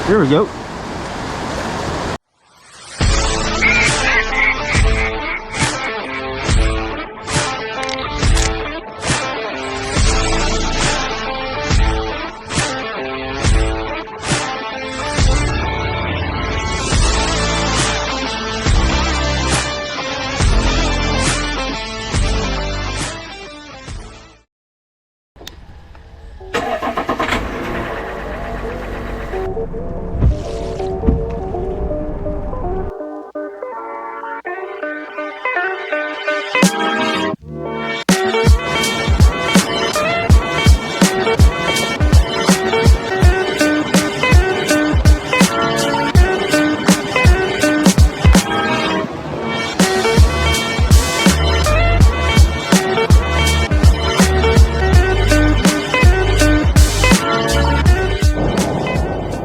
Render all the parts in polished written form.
Here we go.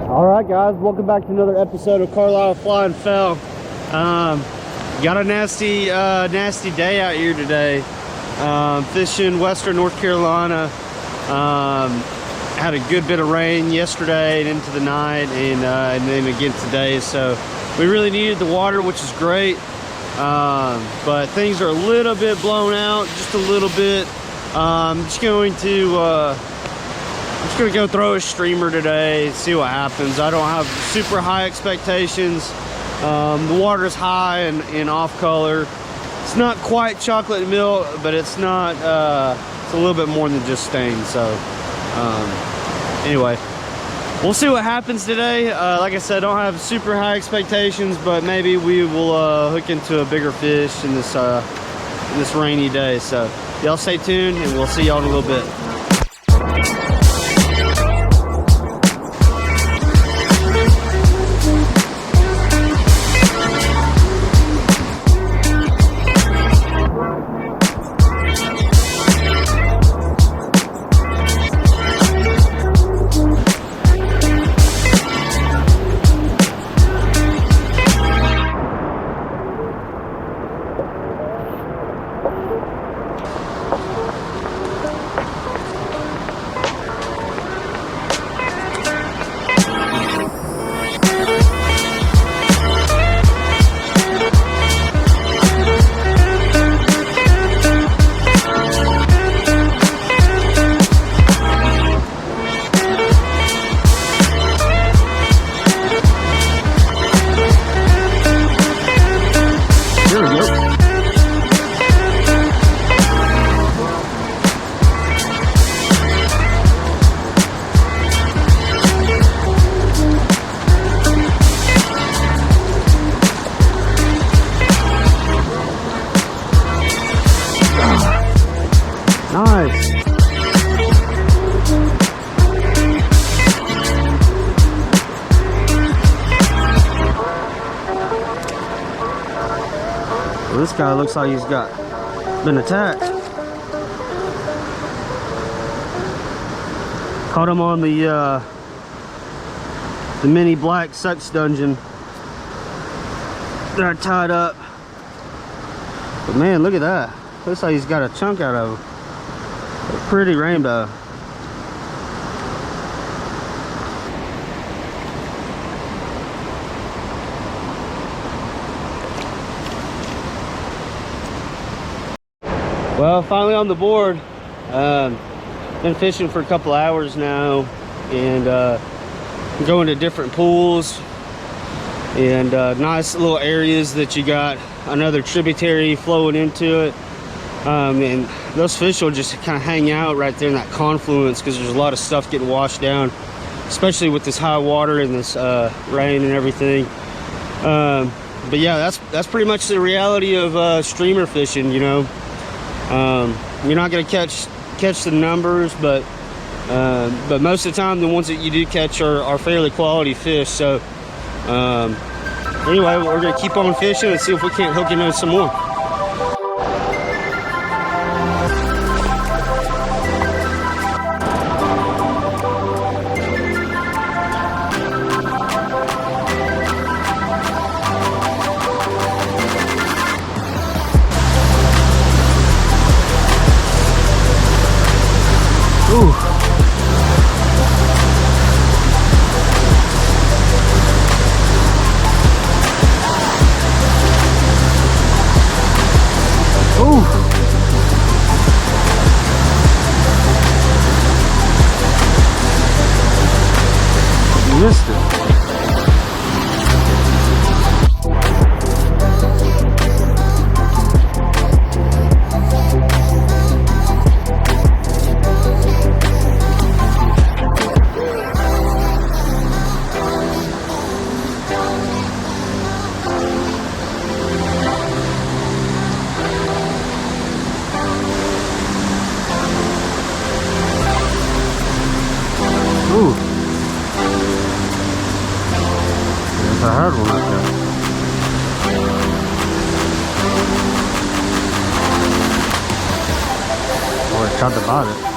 Alright guys, welcome back to another episode of Carlisle Fly and Fell. Got a nasty day out here today. Fishing western North Carolina. Had a good bit of rain yesterday and into the night, and then again today, so we really needed the water, which is great. But things are a little bit blown out, just a little bit. I'm just going to go throw a streamer today and see what happens. I don't have super high expectations. The water is high and off color. It's not quite chocolate milk, but it's not. It's a little bit more than just stained. So anyway, we'll see what happens today. Like I said, I don't have super high expectations, but maybe we will hook into a bigger fish in this rainy day. So y'all stay tuned, and we'll see y'all in a little bit. Nice. Well, this guy looks like he's been attacked. Caught him on the mini black sex dungeon. They're tied up. But man, look at that. Looks like he's got a chunk out of him. A pretty rainbow. Well, finally on the board. Been fishing for a couple hours now, and going to different pools and nice little areas that you got another tributary flowing into it. And those fish will just kind of hang out right there in that confluence because there's a lot of stuff getting washed down, especially with this high water and this rain and everything. But yeah, that's pretty much the reality of streamer fishing. You know, you're not going to catch the numbers, but most of the time the ones that you do catch are fairly quality fish. So anyway, we're going to keep on fishing and see if we can't hook into some more. Tried to bite it.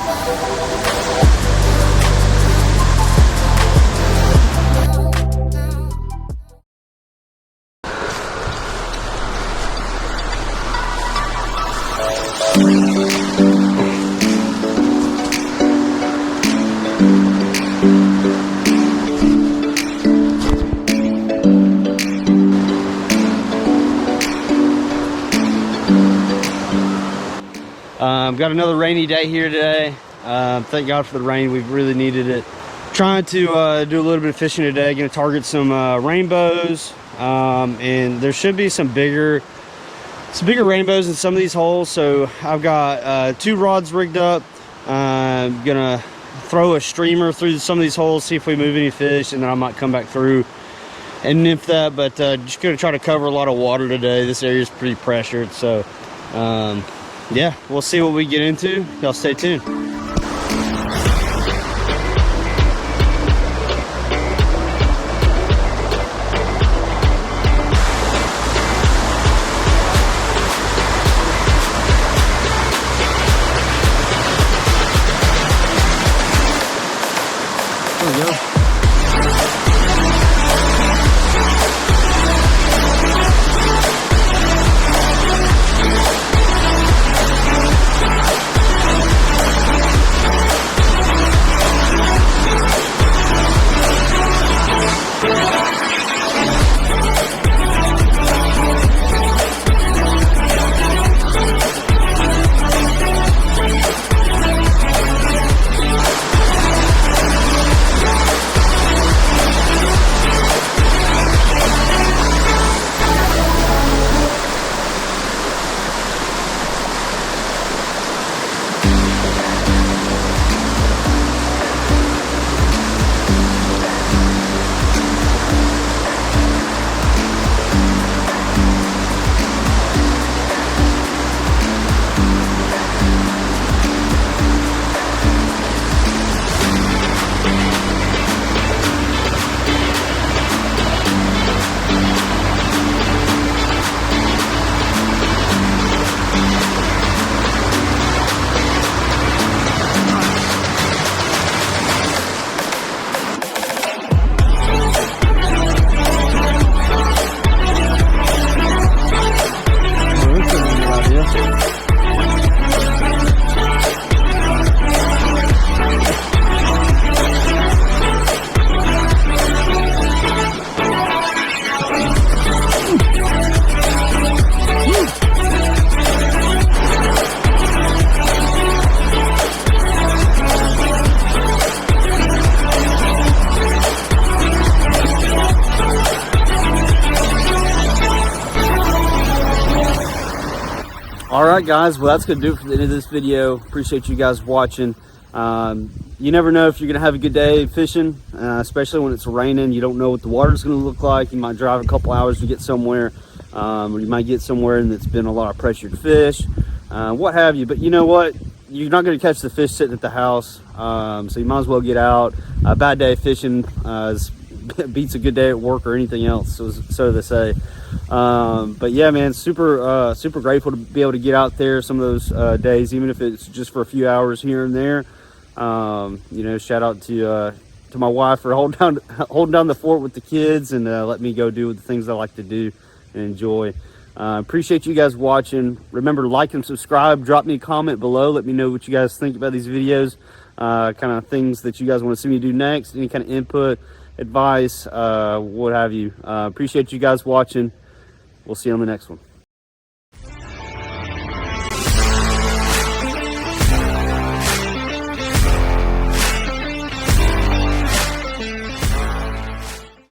Got another rainy day here today. Thank God for the rain. We've really needed it. Trying to do a little bit of fishing today. Going to target some rainbows, and there should be some bigger rainbows in some of these holes. So I've got 2 rods rigged up. I'm gonna throw a streamer through some of these holes, see if we move any fish, and then I might come back through and nymph that. But just gonna try to cover a lot of water today. This area is pretty pressured, so yeah, we'll see what we get into. Y'all stay tuned. There we go. All right, guys, well, that's gonna do it for the end of this video. Appreciate you guys watching. You never know if you're gonna have a good day fishing, especially when it's raining. You don't know what the water's gonna look like. You might drive a couple hours to get somewhere, or you might get somewhere and it's been a lot of pressured fish, what have you. But you know what, you're not gonna catch the fish sitting at the house, so you might as well get out. A bad day of fishing beats a good day at work or anything else, so they say. But yeah, man, super grateful to be able to get out there some of those days, even if it's just for a few hours here and there. You know, shout out to my wife for holding down the fort with the kids and let me go do the things I like to do and enjoy. Appreciate you guys watching. Remember to like and subscribe. Drop me a comment below. Let me know what you guys think about these videos, kind of things that you guys want to see me do next, any kind of input, advice, what have you. Appreciate you guys watching. We'll see you on the next one.